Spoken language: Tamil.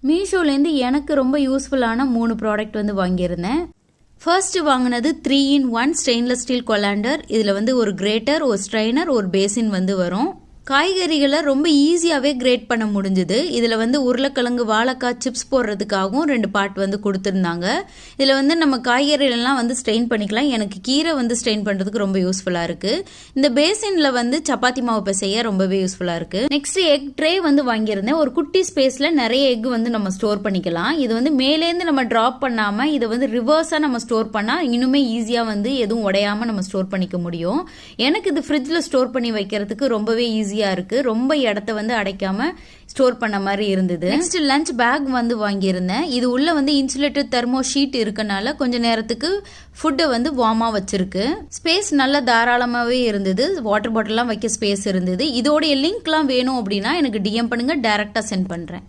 மீஷோலேருந்து எனக்கு ரொம்ப யூஸ்ஃபுல்லான 3 ப்ராடக்ட் வந்து வாங்கியிருந்தேன். ஃபர்ஸ்ட் வாங்கினது 3-in-1 ஸ்டெயின்லெஸ் ஸ்டீல் கொலாண்டர். இதில் வந்து ஒரு கிரேட்டர், ஒரு ஸ்ட்ரைனர், ஒரு பேசின் வந்து வரும். காய்கறிகளை ரொம்ப ஈஸியாகவே கிரேட் பண்ண முடிஞ்சுது. இதில் வந்து உருளைக்கிழங்கு, வாழைக்காய் சிப்ஸ் போடுறதுக்காகவும் 2 பார்ட் வந்து கொடுத்துருந்தாங்க. இதில் வந்து நம்ம காய்கறிகளெல்லாம் வந்து ஸ்ட்ரெயின் பண்ணிக்கலாம். எனக்கு கீரை வந்து ஸ்ட்ரெயின் பண்ணுறதுக்கு ரொம்ப யூஸ்ஃபுல்லாக இருக்குது. இந்த பேசினில் வந்து சப்பாத்தி மாவு பிசைய ரொம்பவே யூஸ்ஃபுல்லாக இருக்குது. நெக்ஸ்ட் எக் ட்ரே வந்து வாங்கியிருந்தேன். ஒரு குட்டி ஸ்பேஸில் நிறைய எக் வந்து நம்ம ஸ்டோர் பண்ணிக்கலாம். இது வந்து மேலேருந்து நம்ம ட்ராப் பண்ணாமல் இதை வந்து ரிவர்ஸாக நம்ம ஸ்டோர் பண்ணால் இன்னுமே ஈஸியாக வந்து எதுவும் உடையாமல் நம்ம ஸ்டோர் பண்ணிக்க முடியும். எனக்கு இது ஃப்ரிட்ஜில் ஸ்டோர் பண்ணி வைக்கிறதுக்கு ரொம்பவே இருக்கு. ரொம்ப இடத்த வந்து அடைக்காம ஸ்டோர் பண்ண மாதிரி இருந்தது. நெக்ஸ்ட் லஞ்ச் பேக் வந்து வாங்கியிருந்தேன். இது உள்ள வந்து இன்சுலேட்டட் தெர்மோ ஷீட் இருக்கனால கொஞ்ச நேரத்துக்கு ஃபுட்டை வந்து வார்மா வச்சிருக்கு. ஸ்பேஸ் நல்ல தாராளமாகவே இருந்தது. வாட்டர் பாட்டில்லாம் வைக்க ஸ்பேஸ் இருந்தது. இதோடைய லிங்க்லாம் வேணும் அப்படின்னா எனக்கு டிஎம் பண்ணுங்க, டைரக்டா சென்ட் பண்றேன்.